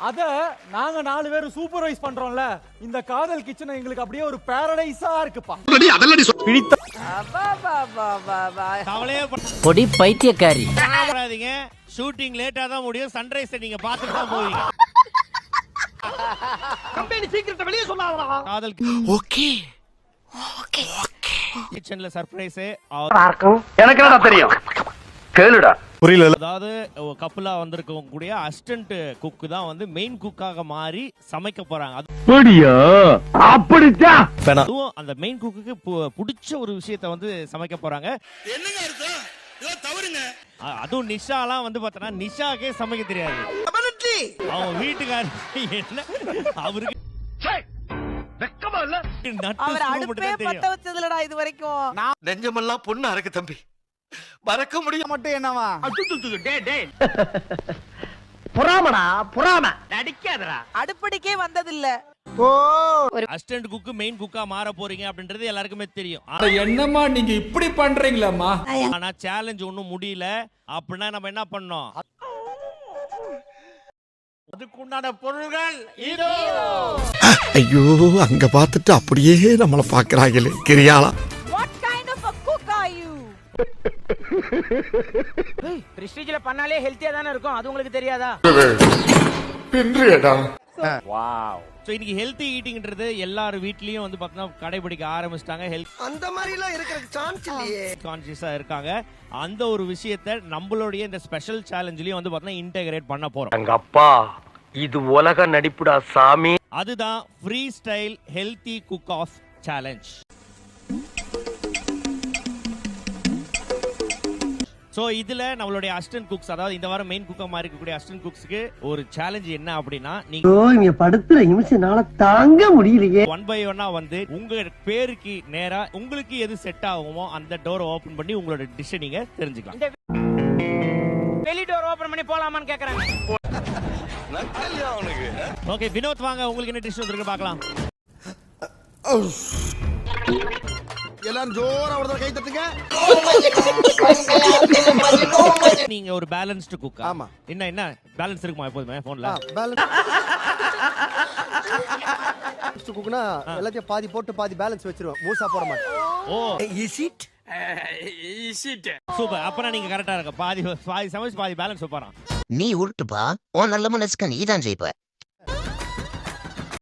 அத நாங்க 4 பேர் சூப்பர்வைஸ் பண்றோம்ல, இந்த காதல் கிச்சன் எங்களுக்கு அப்படியே ஒரு பாரடைஸா இருக்குப்பா. பிடித்த பொடி பைத்தியக்காரி. ஷூட்டிங் லேட்டா தான் முடியும், சன்ரைஸ் நீங்க பாத்துட்டு தான் போவீங்க. கம்பெனி சீக்கிரத்தை வெளியே சொல்லாதடா. காதல் ஓகே கிச்சன்ல சர்ப்ரைஸ் எனக்கு என்ன தெரியும் கேளுடா புரியல. அதாவது கப்பலா வந்திருக்கவங்க கூடிய அசிஸ்டன்ட் குக் தான் வந்து மெயின் குக்காக மாறி சமைக்க போறாங்க. அதுவும் அந்த மெயின் குக்கு பிடிச்ச ஒரு விஷயத்த வந்து சமைக்க போறாங்க. என்னங்க அர்த்தம்? இதோ தவறுங்க. அதுவும் நிஷாலாம் வந்து பார்த்தனா நிஷாக்கே சமைக்க தெரியாது. அவங்க வீட்டுக்காரர் என்ன அவருக்கு வெக்கமா இல்ல? அவர் அடுப்பே பத்த வச்சதுலடா இது வரைக்கும். நெஞ்சமெல்லாம் பொண்ணா இருக்கு தம்பி, மறக்க முடிய மட்டும் என்னவா? புறாமடா புறாம நடிக்காதடா. அடுப்படிக்கே வந்ததில்ல. அசிஸ்டன்ட் குக் மெயின் குக்கா மாற போறீங்க அப்படின்றது எல்லாருக்குமே தெரியும். என்னம்மா நீங்க இப்படி பண்றீங்களம்மா? ஆனா சேலஞ்ச் ஒண்ணும் முடியல. அப்படின்னா நம்ம என்ன பண்ணோம்? அதுக்குண்டான பொருள்கள் இதோ. ஐயோ, அங்க பார்த்துட்டு அப்படியே நம்மள பாக்குறாங்களே கிரியாளா. What kind of a cook are you? பிரஸ்டீஜ்ல பண்ணாலே ஹெல்த்தியா தானே இருக்கும், அது உங்களுக்கு தெரியாதா? பின்றியடா. வாவ். சோ இன்னைக்கு ஹெல்தி ஈட்டிங்ன்றது எல்லார் வீட்லயும் வந்து பார்த்தா கடைபிடிக்க ஆரம்பிச்சிட்டாங்க. ஹெல்த் அந்த மாதிரி எல்லாம் இருக்கிற சான்ஸ் இல்லையே. கான்ஷியஸா இருக்காங்க. அந்த ஒரு விஷயத்தை நம்மளுடைய இந்த ஸ்பெஷல் சேலஞ்சிலயும் வந்து பார்த்தா இன்டகிரேட் பண்ண போறோம். எங்க அப்பா இது உலக நடிப்புடா சாமி. அதுதான் free style healthy cook off challenge. So இதுல நம்மளுடைய அசிஸ்டன்ட் குக்ஸ், அதாவது இந்த வாரம் மெயின் குக்கா மாதிரி இருக்கக்கூடிய அசிஸ்டன்ட் குக்ஸ்க்கு ஒரு சேலஞ்ச் என்ன அப்படின்னா, நீங்க படுத்துற நிமிஷம்னால தாங்க முடியலையே. 1 by 1 வந்து உங்க பேருக்கு நேரா உங்களுக்கு எது செட் ஆகுமோ அந்த டோர் ஓபன் பண்ணி உங்களோட டிஷ் நீங்க தெரிஞ்சுக்கலாம். வெளி டோர் ஓபன் பண்ணி போலாமான்னு கேக்குறாங்க. ஓகே வினோத் வாங்க, உங்களுக்கு என்ன டிஷ் வந்திருக்கு பார்க்கலாம். எல்லாரும் ஜோரா ஒரு கை தட்டுங்க. நீங்க ஒரு பேலன்ஸ்டு குக். ஆமா. என்ன பேலன்ஸ் இருக்குமா எப்போதுமே போன்ல? பேலன்ஸ் குக்னா எல்லாத்தையும் பாதி போட்டு பாதி பேலன்ஸ் வச்சிருவோம், மூசா போட மாட்டோம். ஓ இஸ் இட் சூப்பர். அப்பனா நீங்க கரெக்ட்டா இருக்க. பாதி சமைச்சு பாதி பேலன்ஸ் வைப்பாராம். நீ உருட்டுப்பா, உன் நல்ல மனசுக்கு நீ தான் ஜெயிப்ப.